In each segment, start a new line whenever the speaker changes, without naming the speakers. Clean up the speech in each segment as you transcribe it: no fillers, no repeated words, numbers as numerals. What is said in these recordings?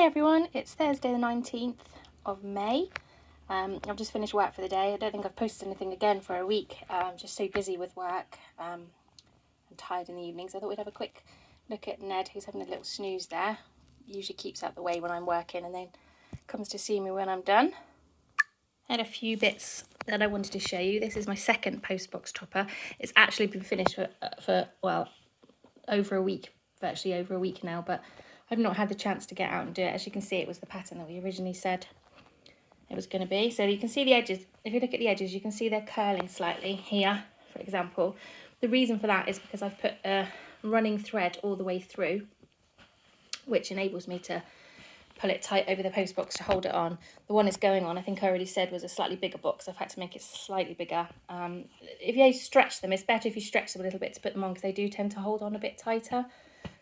Hi everyone, it's Thursday the 19th of May. I've just finished work for the day. I don't think I've posted anything again for a week. I'm just so busy with work. I'm tired in the evenings. I thought we'd have a quick look at Ned, who's having a little snooze there. Usually keeps out the way when I'm working and then comes to see me when I'm done. I had a few bits that I wanted to show you. This is my second postbox topper. It's actually been finished for over a week, virtually over a week now, but I've not had the chance to get out and do it. As you can see, it was the pattern that we originally said it was going to be. So you can see the edges. If you look at the edges, you can see they're curling slightly here, for example. The reason for that is because I've put a running thread all the way through, which enables me to pull it tight over the post box to hold it on. The one it's going on, I think I already said, was a slightly bigger box. I've had to make it slightly bigger. If you stretch them, it's better if you stretch them a little bit to put them on, because they do tend to hold on a bit tighter.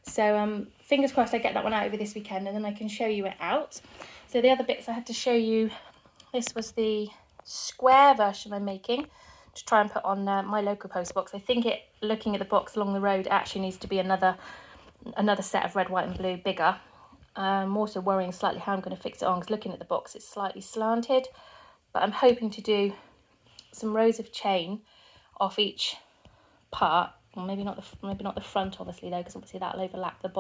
So fingers crossed I get that one out over this weekend, and then I can show you it out. So the other bits I had to show you, this was the square version I'm making to try and put on my local post box. I think looking at the box along the road, it actually needs to be another set of red, white and blue, bigger. I'm also worrying slightly how I'm going to fix it on, because looking at the box it's slightly slanted, but I'm hoping to do some rows of chain off each part. Well, maybe not the front, obviously, though, because obviously that'll overlap the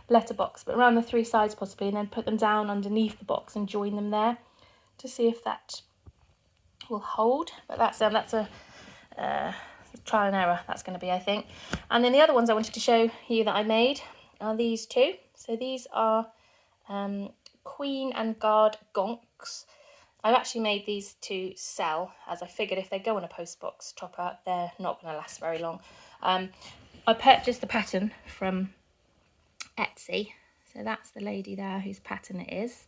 letterbox, but around the three sides possibly, and then put them down underneath the box and join them there to see if that will hold. But that's a trial and error, that's going to be, I think. And then the other ones I wanted to show you that I made are these two. So these are Queen and Guard gonks. I've actually made these to sell, as I figured if they go on a postbox topper, they're not going to last very long. I purchased the pattern from Etsy. So that's the lady there whose pattern it is,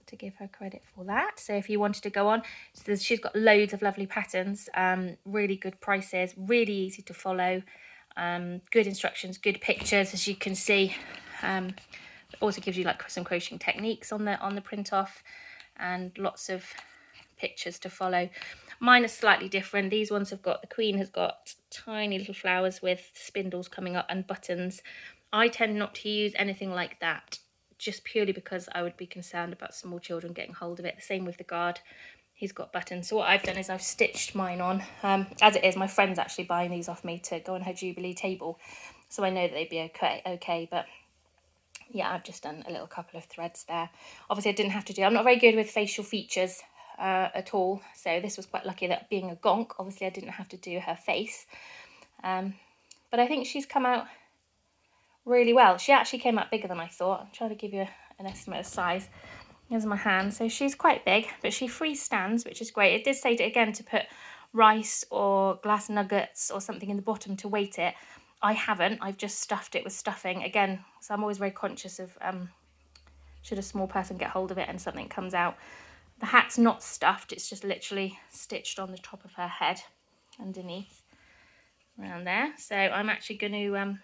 to give her credit for that. So if you wanted to go on, so she's got loads of lovely patterns, really good prices, really easy to follow, good instructions, good pictures, as you can see. It also gives you like some crocheting techniques on the print off, and lots of pictures to follow. Mine are slightly different. These ones have got, the Queen has got tiny little flowers with spindles coming up and buttons. I tend not to use anything like that, just purely because I would be concerned about small children getting hold of it. The same with the Guard. He's got buttons. So what I've done is I've stitched mine on. As it is, my friend's actually buying these off me to go on her Jubilee table, so I know that they'd be okay. But yeah, I've just done a little couple of threads there. Obviously I didn't have to do, I'm not very good with facial features at all, so this was quite lucky that being a gonk, obviously I didn't have to do her face. But I think she's come out really well. She actually came out bigger than I thought. I'm trying to give you an estimate of size. Here's my hand. So she's quite big, but she freestands, which is great. It did say to put rice or glass nuggets or something in the bottom to weight it. I haven't. I've just stuffed it with stuffing. Again, so I'm always very conscious of should a small person get hold of it and something comes out. The hat's not stuffed. It's just literally stitched on the top of her head underneath, around there. So I'm actually going to...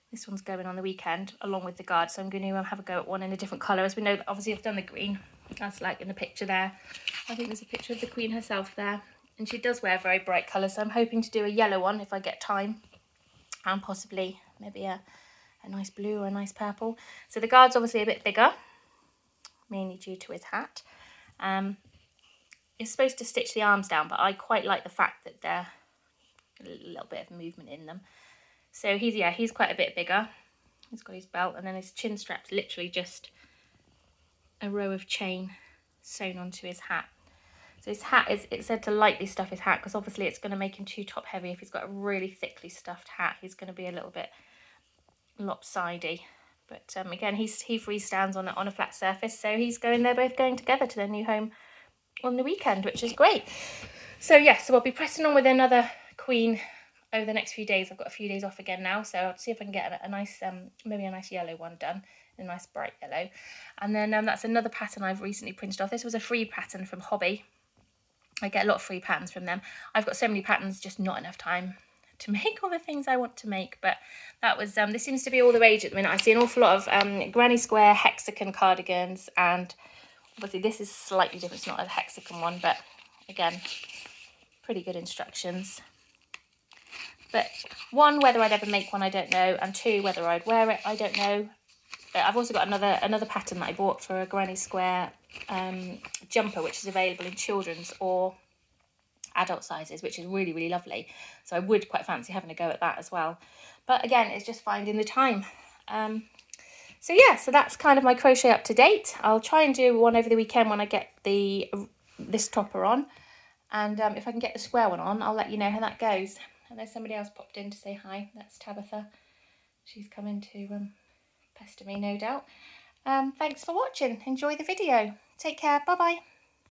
this one's going on the weekend along with the Guard, so I'm going to have a go at one in a different colour. As we know, obviously I've done the green. That's like in the picture there. I think there's a picture of the Queen herself there. And she does wear very bright colours, so I'm hoping to do a yellow one if I get time. And possibly maybe a nice blue or a nice purple. So the Guard's obviously a bit bigger, mainly due to his hat. It's supposed to stitch the arms down, but I quite like the fact that there's a little bit of movement in them. So he's quite a bit bigger. He's got his belt, and then his chin strap's literally just a row of chain sewn onto his hat. So his hat it's said to lightly stuff his hat, because obviously it's going to make him too top heavy. If he's got a really thickly stuffed hat, he's going to be a little bit lopsided. But again, he freestands on a flat surface, so they're both going together to their new home on the weekend, which is great. So yes, so I'll be pressing on with another Queen over the next few days. I've got a few days off again now, so I'll see if I can get a nice, maybe a nice yellow one done, a nice bright yellow. And then that's another pattern I've recently printed off. This was a free pattern from Hobby. I get a lot of free patterns from them. I've got so many patterns, just not enough time to make all the things I want to make. But that was, this seems to be all the rage at the minute. I see an awful lot of granny square hexagon cardigans, and obviously this is slightly different. It's not a hexagon one, but again, pretty good instructions. But one, whether I'd ever make one, I don't know. And two, whether I'd wear it, I don't know. I've also got another pattern that I bought for a granny square jumper, which is available in children's or adult sizes, which is really, really lovely. So I would quite fancy having a go at that as well. But again, it's just finding the time. So yeah, so that's kind of my crochet up to date. I'll try and do one over the weekend when I get this topper on. And if I can get the square one on, I'll let you know how that goes. And there's somebody else popped in to say hi. That's Tabitha. She's coming to pester me, no doubt. Thanks for watching. Enjoy the video. Take care. Bye-bye.